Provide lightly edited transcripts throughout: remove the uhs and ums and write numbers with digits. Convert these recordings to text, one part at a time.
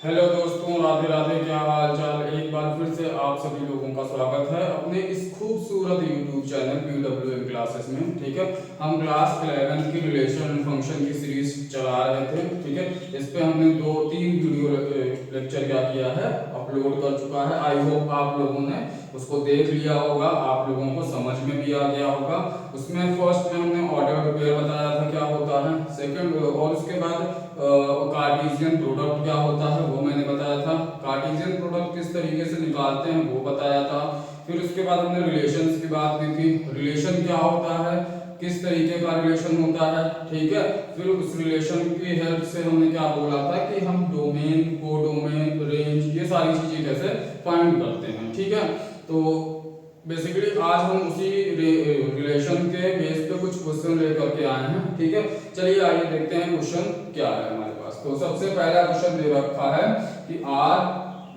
Hello दोस्तों, राधे राधे। क्या हाल चाल। एक बार फिर से आप सभी लोगों का स्वागत है अपने इस खूबसूरत यूट्यूब चैनल PWM क्लासेस में। ठीक है, हम क्लास 11 की रिलेशन एंड फंक्शन की सीरीज चला रहे थे। ठीक है, इस पे हमने 2-3 वीडियो लेक्चर क्या किया है, अपलोड कर चुका है। आई होप आप लोगों ने उसको देख लिया होगा, आप लोगों को समझ में भी आ गया होगा। उसमें फर्स्ट में हमने ऑर्डर पेयर बताया था क्या होता है, सेकंड और उसके बाद कार्टेशियन प्रोडक्ट क्या होता है वो मैंने बताया था। कार्टेशियन प्रोडक्ट किस तरीके से निकालते हैं वो बताया था। फिर उसके बाद हमने रिलेशंस की बात की थी, रिलेशन क्या होता है, किस तरीके का रिलेशन होता है। ठीक है, फिर उस रिलेशन की हेल्प से हमने क्या बोला था कि हम डोमेन, कोडोमेन, रेंज, ये सारी चीजें कैसे फाइंड करते हैं। ठीक है, तो बेसिकली आज हम उसी रिलेशन के बेस पे कुछ क्वेश्चन लेकर के आए हैं। ठीक है, चलिए आइए देखते हैं क्वेश्चन क्या है हमारे पास। तो सबसे पहला क्वेश्चन दे रखा है कि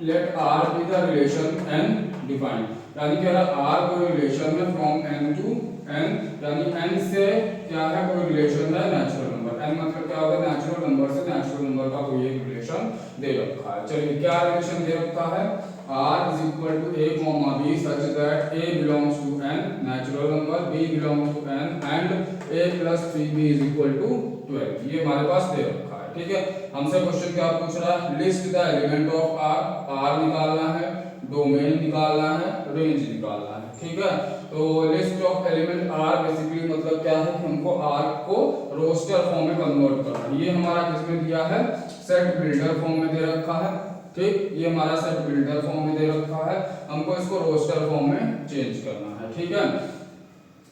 let R be the relation N defined, यानी कह रहा आर कोई रिलेशन है फ्रॉम एन टू एन, यानी एन से क्या है, कोई रिलेशन है नेचुरल नंबर। एन मतलब क्या होगा, नेचुरल नंबर से नेचुरल नंबर का कोई एक रिलेशन दे रखा है। चलिए क्या रिलेशन दे रखा है, R is equal to A comma B such that A belongs to n natural number, B belongs to n and A plus 3B is equal to 12। ये हमारे पास दे रखा है। ठीक है, हमसे क्वेश्चन क्या पूछ रहा है, list the element of R निकालना है, डोमेन निकालना है, रेंज निकालना है। ठीक है, तो list of element R basically मतलब क्या है कि हमको R को रोस्टर फॉर्म में कन्वर्ट करना है। ये हमारा किसमें दिया है, सेट बिल्डर फॉर्म में दे रखा है। ठीक, ये हमारा सेट बिल्डर फॉर्म में दे रखा है, हमको इसको रोस्टर फॉर्म में चेंज करना है। ठीक है,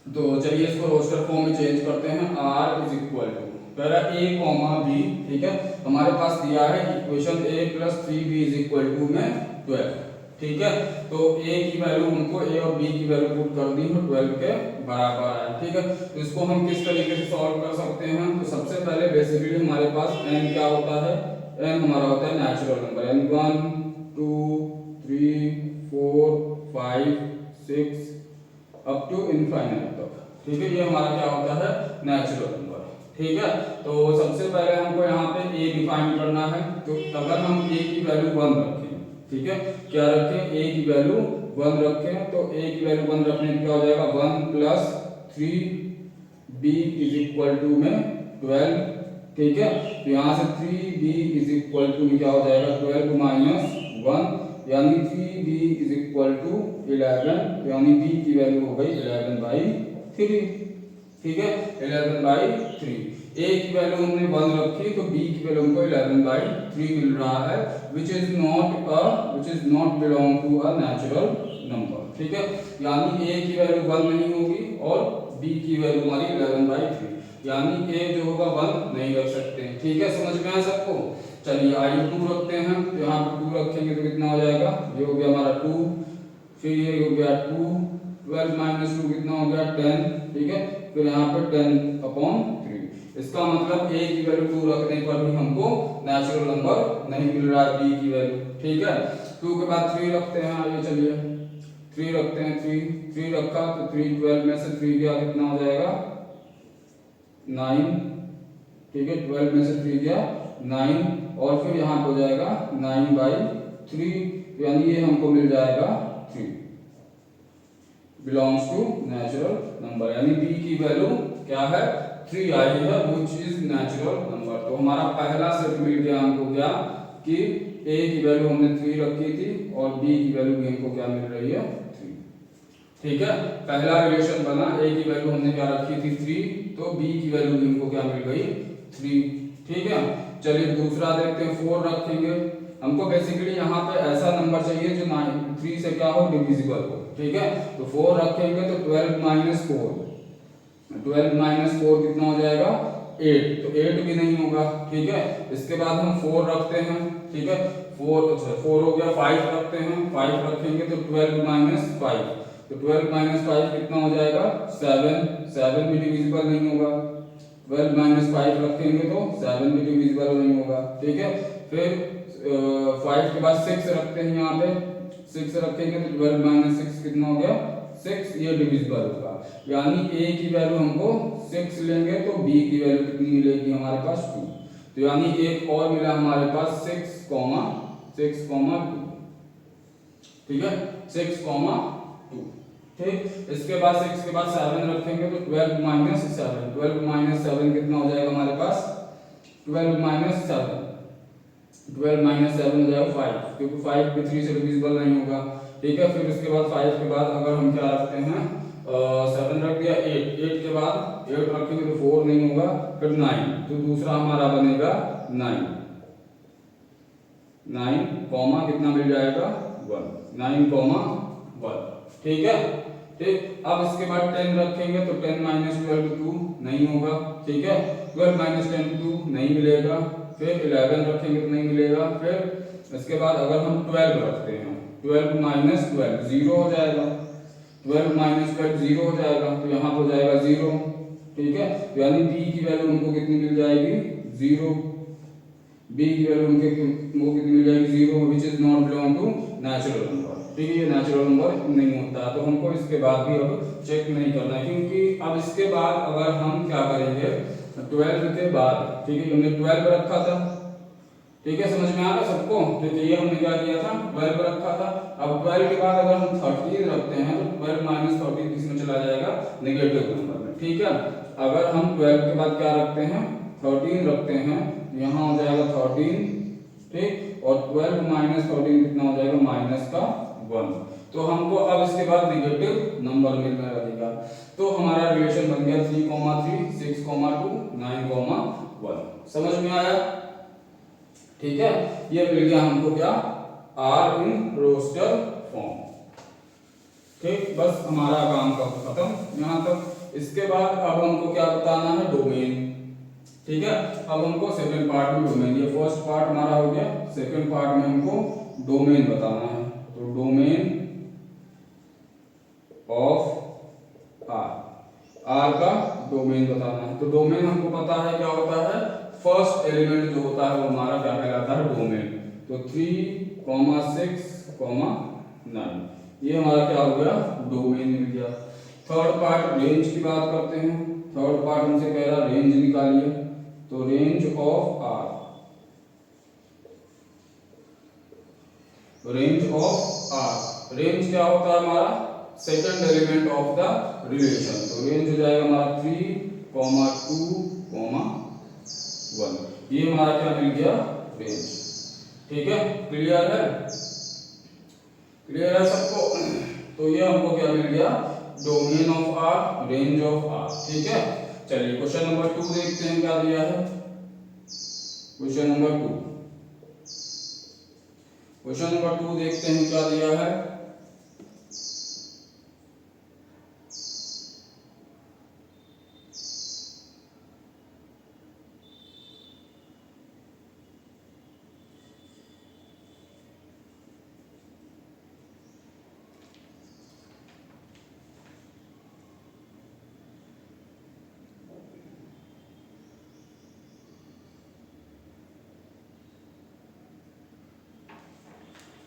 तो चलिए इसको रोस्टर फॉर्म में चेंज करते हैं। R इज इक्वल टू पहला A कॉमा B। ठीक है, हमारे पास दिया है equation A plus 3B is equal to में 12। ठीक है, तो A की वैल्यू हमको A और B की वैल्यू पुट कर दी है, 12 के बराबर है। ठीक है, तो इसको हम किस तरीके से सॉल्व कर सकते हैं, तो सबसे पहले बेसिकली हमारे पास n क्या होता है, n हमारा होता है नेचुरल नंबर, यानी 1 2 3 4 5 6 अप टू इनफाइनाइट तक। ठीक है, ये हमारा क्या होता है, नेचुरल नंबर। ठीक है, तो सबसे पहले हमको यहाँ पे a डिफाइन करना है। तो अगर हम a की वैल्यू 1 रखें, ठीक है, क्या रखें, a की वैल्यू 1 रखें, तो a की वैल्यू 1 रखने पे क्या हो जाएगा, 1 plus 3b is equal to में 12। ठीक है, तो यहाँ से 3b इज इक्वल टू में क्या हो जाएगा, 12 माइनस 1, यानी 3b इज इक्वल टू 11, यानी b की वैल्यू हो गई 11/3। ठीक है, 11/3। a की वैल्यू हमने 1 रखी, तो b की वैल्यू हमको 11/3 मिल रहा है, which is not belong to a natural number. ठीक है, यानी a की वैल्यू 1 नहीं होगी और b की वैल्यू हमारी 11/3, यानी a जो होगा 1 नहीं रख सकते। ठीक है, समझ में आया सबको। चलिए आइए 2 रखते हैं, तो यहाँ पे 2 रखेंगे तो कितना हो जाएगा, ये हो गया हमारा 2, फिर ये हो गया 2, 12 माइनस 2 कितना हो गया 10। ठीक है, फिर यहाँ पे 10/3। इसका मतलब a की वैल्यू 2 रखने पर भी हमको नेचुरल नंबर नहीं मिल रहा है, b की वैल्यू। ठीक है, 2 के बाद 3 रखते हैं। आइए चलिए 3 रखते हैं, 3 रखा तो 3 12 में से 3 गया कितना हो जाएगा 9। ठीक है, 12 में से 3 गया 9, और फिर यहाँ पे हो जाएगा 9/3, यानी ये हमको मिल जाएगा 3 बिलोंग्स टू नेचुरल नंबर, यानी b की वैल्यू क्या है 3 आई है, व्हिच इज नेचुरल नंबर। तो हमारा पहला सेट मिल गया हमको क्या, कि a की वैल्यू हमने 3 रखी थी और b की वैल्यू भी हमको क्या मिल रही है 3। ठीक है, पहला रिलेशन बना, a की वैल्यू हमने क्या रखी थी 3, तो b की वैल्यू भी हमको क्या मिल गई 3। ठीक है, चलिए दूसरा देखते हैं, 4 रखेंगे। हमको बेसिकली यहाँ पे ऐसा नंबर चाहिए जो 3 से क्या हो, डिविजिबल हो। ठीक है, तो 4 रखेंगे तो 12 माइनस 4 कितना हो जाएगा 8, तो 8 भी नहीं होगा। ठीक है, इसके बाद हम 4 रखते हैं। ठीक है, 4 हो गया, 5 रखते हैं, 5 रखेंगे तो 12 माइनस 5, तो 12 माइनस 5 कितना हो जाएगा 7 भी डिविजिबल नहीं होगा। 12 माइनस 5 रखेंगे तो 7 भी डिविजिबल नहीं होगा। ठीक है, फिर 5 के बाद 6 रखते हैं, यहाँ पे 6 रखेंगे तो 12 माइनस 6 कितना हो गया 6, ये डिविजिबल होगा। यानी a की वैल्यू हमको 6 लेंगे तो b की वैल्यू कितनी मिलेगी हमारे पास 2। तो यानी एक और मिला हमारे पास 6, 2, ठीक है, 6, 2, ठीक। इसके बाद 6 के बाद 7 रखेंगे तो 12 माइनस 7, 12 माइनस 7 कितना हो जाएगा हमारे पास, 12 माइनस 7, 12 माइनस 7 हो जाएगा 5, क्योंकि 5 भी 3 से डिविजिबल नहीं होगा, ठीक है। फिर उसके बाद 5 के बाद अगर हम क्या रखते हैं, 7 रख दिया, 8 के बाद 8 रखेंगे तो 4 नहीं होगा, फिर 9, तो दूसरा हमारा बनेगा 9 कॉमा कितना मिल जाएगा 1, 9, 1, ठीक है, ठीक। अब इसके बाद 10 रखेंगे तो 10 माइनस 12 2 नहीं होगा, ठीक है, 12 माइनस 10 2 नहीं मिलेगा, फिर 11 रखेंगे तो नहीं मिलेगा, फिर इसके बाद अगर हम 12 रखते हैं, 12 माइनस 12 0 हो जाएगा, 12 माइनस 12 0 हो जाएगा, तो यहाँ हो जाएगा 0, ठीक है। यानी b की वैल्यू हमको कितनी मिल जाएगी 0, b की वैल्यू हमको कितनी मिल जाएगी 0, which is not belong to natural number, ठीक है, ये नेचुरल नंबर नहीं होता, तो हमको इसके बाद भी अब चेक नहीं करना है, क्योंकि अब इसके बाद अगर हम क्या करेंगे 12 के बाद, ठीक है, हमने 12 रखा था, ठीक है, समझ में आ रहा सबको, तो ये हमने क्या किया था 12 रखा था, अब 12 के बाद अगर हम 13 रखते हैं तो 12 माइनस 13 किसमें चला जाएगा, नेगेटिव नंबर में, ठीक है। अगर हम 12 के बाद क्या रखते हैं 13 रखते हैं, यहाँ हो जाएगा 13, ठीक, और 12 माइनस 13 कितना हो जाएगा माइनस का 1, तो हमको अब इसके बाद नेगेटिव नंबर मिलने लगेगा, तो हमारा रिलेशन बन गया 3, 6, 2, 9, 1, समझ में आया, ठीक है। ये मिल गया हमको क्या, आर इन रोस्टर फॉर्म, ठीक, बस हमारा काम का खत्म यहाँ तक। इसके बाद अब हमको क्या बताना है, डोमेन, ठीक है। अब हमको सेकंड पार्ट में डोमेन, ये फर्स्ट पार्ट हमारा हो गया, सेकंड पार्ट में हमको डोमेन बताना है, तो डोमेन ऑफ आर का डोमेन बताना है, तो डोमेन हमको पता है क्या होता है, फर्स्ट एलिमेंट जो होता है वो हमारा क्या कहलाता है डोमेन, तो 3, 6, 9, ये हमारा क्या हो गया डोमेन मिल गया। थर्ड पार्ट रेंज की बात करते हैं, थर्ड पार्ट हमसे कह रहा रेंज निकालिए, तो range of R, range of R, range क्या होता है हमारा second element of the relation, तो रेंज हो जाएगा हमारा 3, 2, 1, ये हमारा क्या मिल गया रेंज, ठीक है। क्लियर है, क्लियर है सबको, तो ये हमको क्या मिल गया domain of R, range of R, ठीक है। चलिए क्वेश्चन नंबर 2 देखते हैं क्या दिया है, क्वेश्चन नंबर 2, क्वेश्चन नंबर 2 देखते हैं क्या दिया है,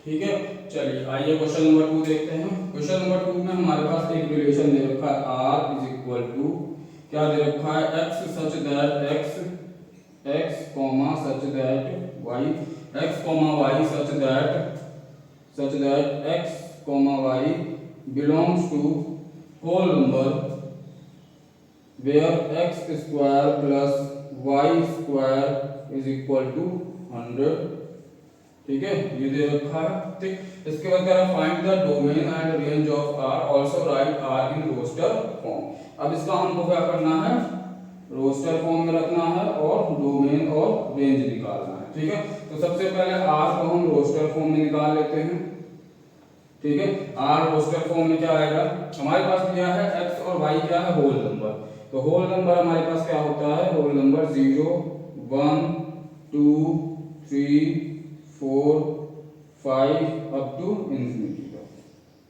ठीक है। चलिए आइए क्वेश्चन नंबर 2 देखते हैं। क्वेश्चन नंबर 2 में हमारे पास एक रिलेशन दे रखा है r इज इक्वल टू क्या दे रखा है x such that x such that y such that x y belongs to whole number where x square plus y square is equal to 100, ठीक है, ये दे रखा है, ठीक। इसके बाद कह रहा है find the domain and range of R, also write R in roster form. अब इसका हमको क्या करना है रोस्टर फॉर्म में रखना है और डोमेन और रेंज निकालना है, ठीक है। तो सबसे पहले आर को हम रोस्टर फॉर्म में निकाल लेते हैं, ठीक है। आर रोस्टर फॉर्म में क्या आएगा, हमारे पास दिया है एक्स और वाई क्या है होल नंबर, तो होल नंबर हमारे पास क्या होता है whole number 0, 1, 2, 3, 4, 5 up to infinity तक,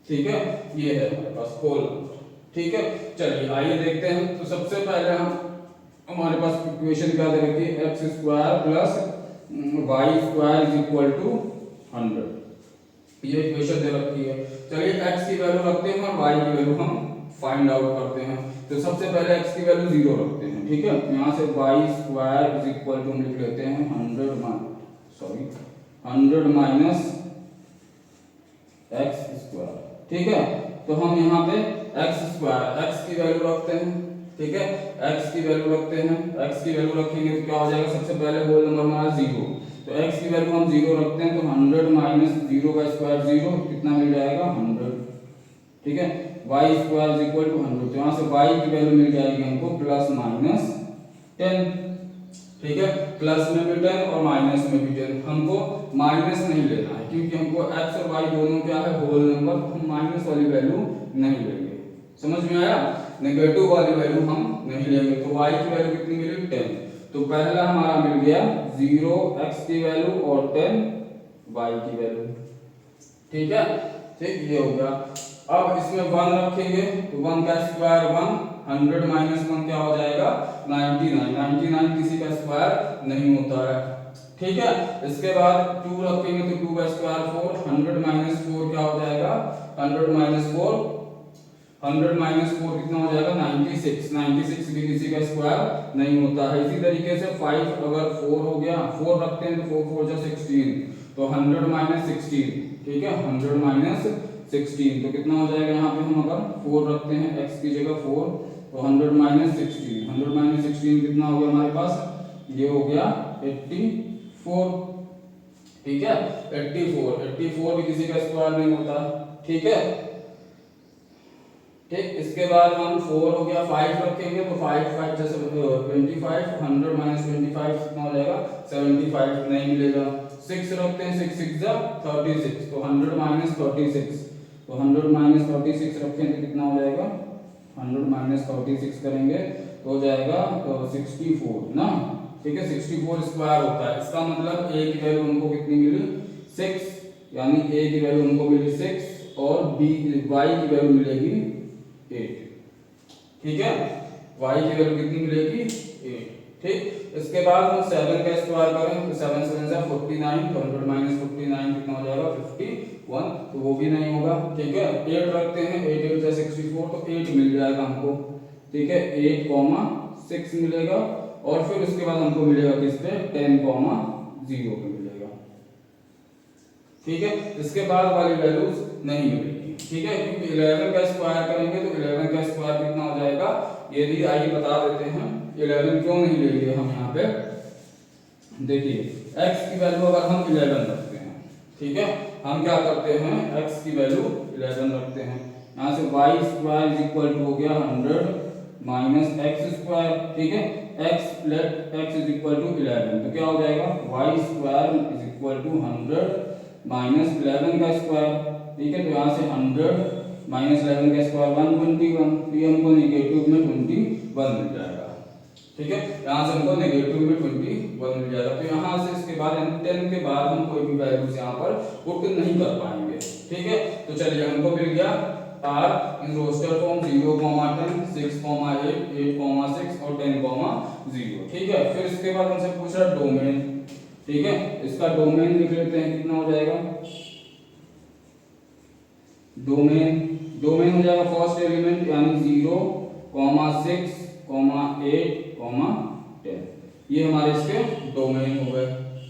ठीक है, ये है हमारे पास होल नंबर, ठीक है। चलिए आइए देखते हैं। तो सबसे पहले हमारे पास इक्वेशन क्या दे रखी है x square plus y square is equal to 100, ये इक्वेशन दे रखी है। चलिए x की वैल्यू रखते हैं और y की वैल्यू हम फाइंड आउट करते हैं। तो सबसे पहले x की वैल्यू 0 रखते हैं, ठीक है। यहाँ से y square is equal to हम लिख लेते हैं 100 माइनस x स्क्वायर, ठीक है। तो हम यहाँ पे x स्क्वायर x की वैल्यू रखते हैं, ठीक है। x की वैल्यू रखते हैं, x की वैल्यू रखेंगे तो क्या हो जाएगा, सबसे पहले होल नंबर हमारा 0, तो x की वैल्यू हम 0 रखते हैं तो 100 माइनस 0 का स्क्वायर 0, कितना मिल जाएगा 100, ठीक है। y square is equal to 100, तो यहाँ से y की वैल्यू मिल जाएगी हमको प्लस माइनस 10, ठीक है। प्लस में भी 10 और माइनस में भी 10, हमको माइनस नहीं लेना है क्योंकि हमको x और y दोनों क्या है होल नंबर, हम माइनस वाली वैल्यू नहीं लेंगे, समझ में आया। नेगेटिव वाली वैल्यू हम नहीं लेंगे, तो y की वैल्यू कितनी मिली 10, तो पहला हमारा मिल गया 0 x की वैल्यू और 10 y की वैल्यू, ठीक है। ठीक, ये हो गया। अब इसमें 1 रखेंगे तो 1 का स्क्वायर 1, 100 माइनस 1 क्या हो जाएगा 99, 99 किसी का स्क्वायर नहीं होता है, ठीक है। इसके बाद 2 रखेंगे तो 2 का स्क्वायर 4, 100 माइनस 4 क्या हो जाएगा 100 माइनस 4, 100 माइनस 4 कितना हो जाएगा 96, 96 भी किसी का स्क्वायर नहीं होता है। इसी तरीके से 5 अगर 4 हो गया, 4 रखते हैं तो 4 4 जा 16, तो 100 माइनस 16, ठीक है। 100 माइनस 16 तो कितना हो जाएगा, यहाँ पे हम अगर 4 रखते हैं x की जगह 4, तो 100 माइनस 16, 100 माइनस 16 कितना हो गया हमारे पास, ये हो गया 84, ठीक है। 84 भी किसी का स्क्वायर नहीं होता, ठीक है। ठीक, इसके बाद हम 4 हो गया 5 रखेंगे तो 5 5 जैसे 25, 100 माइनस 25 कितना हो जाएगा 75, नहीं मिलेगा। 6 रखते हैं 6 6 जा 36, तो 100 माइनस 36, तो 100 माइनस 36 रखें तो कितना हो जाएगा 100 माइनस 36 करेंगे तो हो जाएगा 64 ना, ठीक है। 64 स्क्वायर होता है, इसका मतलब a की वैल्यू हमको कितनी मिली 6, यानी a की वैल्यू हमको मिली 6 और b y की वैल्यू मिलेगी 8, ठीक है। y की वैल्यू कितनी मिलेगी 8, ठीक। इसके बाद हम 7 का स्क्वायर करें तो 7 7 से 49, तो 100 माइनस 49 कितना हो जाएगा 51, तो वो भी नहीं होगा, ठीक है। 8 रखते हैं 8 8 से 64, तो 8 मिल जाएगा हमको, ठीक है। 8, 6 मिलेगा और फिर उसके बाद हमको मिलेगा किस पे 10, 0 पे मिलेगा, ठीक है। इसके बाद वाली वैल्यूज नहीं मिलेगी, ठीक है, क्योंकि 11 का स्क्वायर करेंगे तो 11 का स्क्वायर कितना हो जाएगा, ये भी आइए बता देते हैं 11 क्यों नहीं लेंगे हम यहाँ पे। देखिए x की वैल्यू अगर हम 11 रखते हैं, ठीक है, हम क्या करते हैं x की वैल्यू 11 रखते हैं, यहाँ से y square is equal to हो गया 100 माइनस x स्क्वायर, ठीक है। x let x is equal to 11, तो क्या हो जाएगा y square is equal to 100 minus 11 का स्क्वायर, ठीक है। तो यहाँ से 100 माइनस 11 का स्क्वायर 121, तो ये हमको नेगेटिव में 21 मिल जाएगा, ठीक है। यहाँ से हमको नेगेटिव में 21 मिल जाएगा। तो यहाँ से इसके बाद 10 के बाद हम कोई भी वैल्यूज यहाँ पर पुट नहीं कर पाएंगे, ठीक है। तो चलिए हमको मिल गया r इन रोस्टर फॉर्म 0, 10, 6, 8, 8, 6 और 10, 0, ठीक है। फिर इसके बाद हमसे पूछ रहा डोमेन, ठीक है। इसका डोमेन लिख लेते हैं, कितना हो जाएगा डोमेन हो जाएगा फर्स्ट एलिमेंट यानी 0, 6, 8, 10, ये हमारे इसके डोमेन हो गए,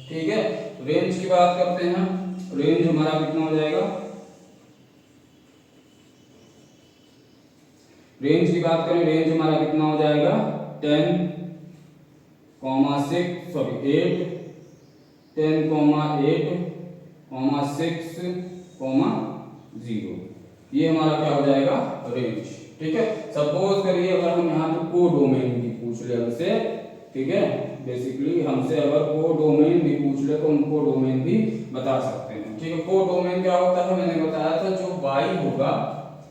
ठीक है। रेंज की बात करते हैं, रेंज हमारा कितना हो जाएगा, रेंज की बात करें रेंज हमारा कितना हो जाएगा 10, 6 सॉरी 8, 10, 8, 6, 0, ये हमारा क्या हो जाएगा रेंज, ठीक है। सपोज करिए अगर हम यहाँ पे को डोमेन भी पूछ ले हमसे, ठीक है, बेसिकली हमसे अगर को डोमेन भी पूछ ले तो हम को डोमेन भी बता सकते हैं, ठीक है। को डोमेन क्या होता है, मैंने बताया था जो y होगा,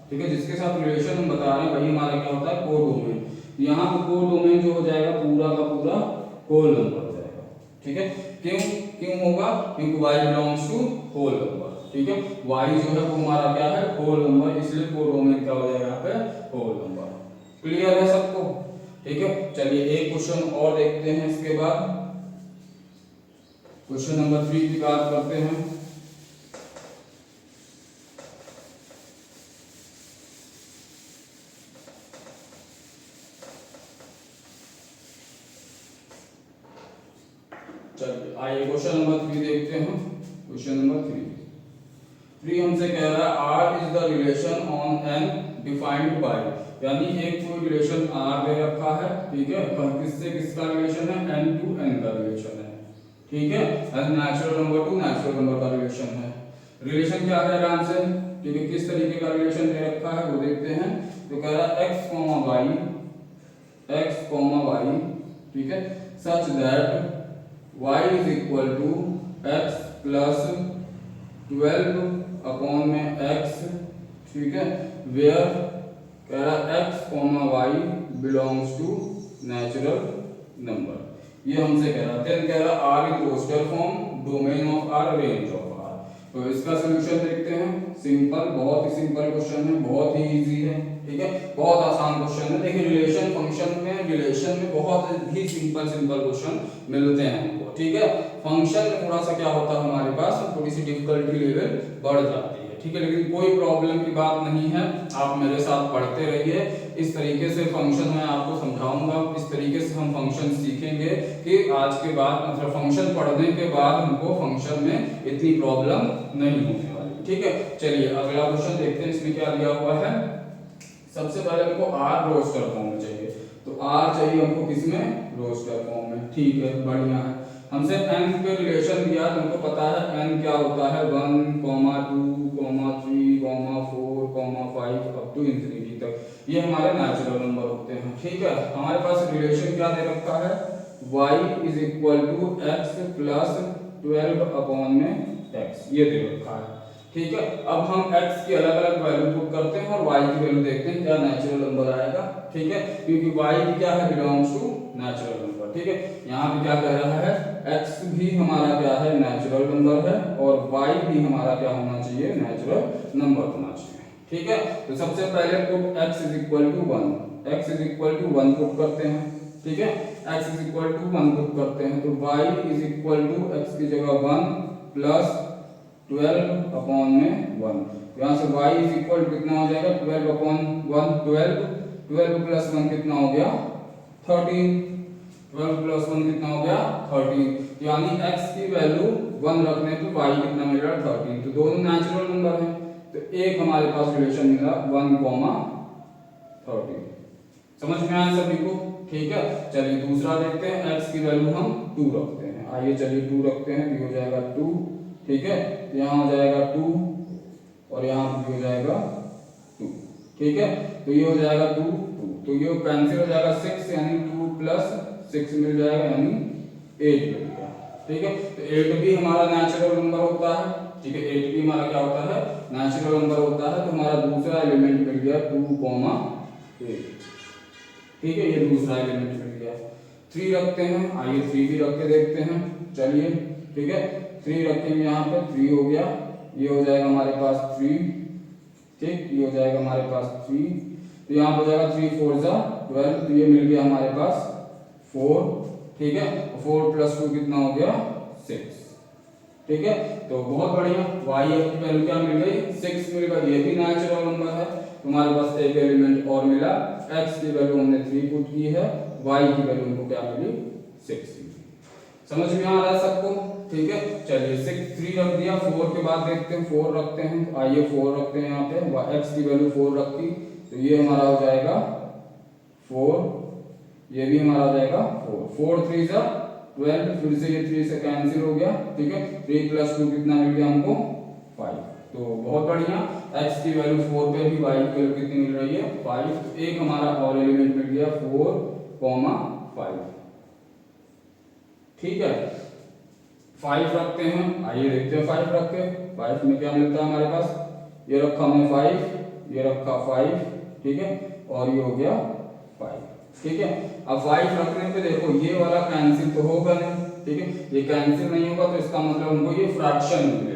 ठीक है, जिसके साथ रिलेशन हम बता रहे हैं वही हमारा क्या होता है को डोमेन। यहाँ पे को डोमेन जो हो जाएगा पूरा का पूरा होल नंबर हो जाएगा, ठीक है। क्यों होगा, क्योंकि y belongs to whole number, ठीक है। y जो है वो हमारा क्या है होल नंबर, इसलिए को डोमेन क्या हो जाएगा यहाँ पे होल नंबर। क्लियर है सबको, ठीक है। चलिए एक क्वेश्चन और देखते हैं, इसके बाद क्वेश्चन नंबर 3 की बात करते हैं। चलिए आइए क्वेश्चन नंबर 3 देखते हैं। क्वेश्चन नंबर 3 हमसे कह रहा है R is the relation on N defined by, यानी एक कोई रिलेशन आर दे रखा है, ठीक है, किससे किसका रिलेशन है, एन टू एन का रिलेशन है, ठीक है, natural number two natural number का रिलेशन है। रिलेशन क्या है आराम से, ठीक है, किस तरीके का रिलेशन दे रखा है वो देखते हैं। तो कह रहा है x, y, ठीक है, such that y is equal to x plus 12 upon में x, ठीक है, वेयर कह रहा है x, y belongs to natural number. ये हमसे कह रहा है। कह रहा है r in roster form, domain of r, range of r। तो इसका सलूशन देखते हैं। सिंपल, बहुत ही सिंपल क्वेश्चन है, बहुत ही इजी है, ठीक है, बहुत आसान क्वेश्चन है। देखिए रिलेशन फंक्शन में बहुत ही सिंपल क्वेश्चन मिलते हैं हमको, ठीक है। फंक्शन में थोड़ा सा क्या होता है हमारे पास, थोड़ी सी डिफिकल्टी लेवल बढ़ जाती है, ठीक है, लेकिन कोई प्रॉब्लम की बात नहीं है। आप मेरे साथ पढ़ते रहिए, इस तरीके से फंक्शन मैं आपको समझाऊंगा, इस तरीके से हम फंक्शन सीखेंगे कि आज के बाद मतलब फंक्शन पढ़ने के बाद हमको फंक्शन में इतनी प्रॉब्लम नहीं होने वाली, ठीक है। चलिए अगला क्वेश्चन देखते हैं, इसमें क्या दिया हुआ है। सबसे पहले हमको आर रोस्टर फॉर्म में चाहिए, तो आर चाहिए हमको किसमें, रोस्टर फॉर्म में, ठीक है, बढ़िया है। हमसे n के रिलेशन दिया, तुमको पता है n क्या होता है, 1, 2, 3, 4, 5 अप टू इंफिनिटी तक, ये हमारे नेचुरल नंबर होते हैं, ठीक है। हमारे पास रिलेशन क्या दे रखा है, y is equal to x plus 12 upon में x, ये दे रखा है, ठीक है। अब हम x की अलग अलग वैल्यू पुट करते हैं और y की वैल्यू देखते हैं क्या नेचुरल नंबर आएगा, ठीक है, क्योंकि y भी क्या है, बिलोंग्स टू नेचुरल नंबर, ठीक है। यहाँ पे क्या कह रहा है, x भी हमारा क्या है, नेचुरल नंबर है, और y भी हमारा क्या होना चाहिए, नेचुरल नंबर होना चाहिए, ठीक है। तो सबसे पहले put x is equal to 1 put करते हैं, ठीक है, x is equal to 1 put करते हैं, तो y is equal to x की जगह 1 प्लस 12 अपॉन में 1, यहाँ से y इज इक्वल टू कितना हो जाएगा, 12 अपॉन 1, 12 प्लस 1 कितना हो गया, 13, 12 प्लस 1 कितना हो गया, 13, यानी x की वैल्यू 1 रखने पे y कितना मिल रहा है, 13, तो दोनों नेचुरल नंबर हैं, तो एक हमारे पास रिलेशन मिला 1, 13। समझ में आया सभी को, ठीक है। चलिए दूसरा देखते हैं, x की वैल्यू हम 2 रखते हैं, आइए चलिए 2 रखते हैं, ये हो जाएगा 2, ठीक है, तो यहाँ हो जाएगा 2 और यहाँ भी हो जाएगा 2, ठीक है, तो ये हो जाएगा 2, 2, तो ये कैंसिल हो जाएगा 6, यानी 2 प्लस 6 मिल जाएगा, यानी 8 मिल गया, ठीक है। तो 8 भी हमारा नेचुरल नंबर होता है, ठीक है, 8 भी हमारा क्या होता है, नेचुरल नंबर होता है, तो हमारा दूसरा एलिमेंट मिल गया 2, 8, ठीक है, ये दूसरा एलिमेंट मिल गया। 3 रखते हैं, आइए 3 भी रख के देखते हैं, चलिए, ठीक है, 3 रखेंगे, यहाँ पे 3 हो गया, ये हो जाएगा हमारे पास 3, ठीक, ये हो जाएगा हमारे पास 3, तो यहाँ हो जाएगा 3 4 जा 12, तो ये मिल गया हमारे पास 4, ठीक है, 4 प्लस 2 कितना हो गया, 6, ठीक है। तो बहुत बढ़िया, y की वैल्यू क्या मिल गई, 6 मिल गई, ये भी नेचुरल नंबर है, तुम्हारे पास एक एलिमेंट और मिला, x की वैल्यू हमने 3 पुट की है, y की वैल्यू हमको क्या मिली, 6 मिली। समझ में आ रहा है सबको, ठीक है। चलिए 3 रख दिया, 4 के बाद देखते हैं 4 रखते हैं, आइए 4 रखते हैं, यहाँ पे x की वैल्यू 4 रखी, तो ये हमारा हो जाएगा 4, ये भी हमारा हो जाएगा 4 3 जा 12, फिर से ये 3 से कैंसिल हो गया, ठीक है, 3 प्लस 2 कितना मिल गया हमको, 5, तो बहुत बढ़िया, x की वैल्यू 4 पे भी y की वैल्यू कितनी मिल रही है, 5, तो एक हमारा और एलिमेंट मिल गया 4, 5, ठीक है। 5 रखते हैं, आइए देखते हैं 5 रख के, 5 में क्या मिलता है हमारे पास, ये रखा हमने 5, ये रखा 5, ठीक है, और ये हो गया 5, ठीक है। अब 5 रखने पे देखो ये वाला कैंसिल तो होगा नहीं, ठीक है, ये कैंसिल नहीं होगा, तो इसका मतलब हमको ये फ्रैक्शन मिलेगा,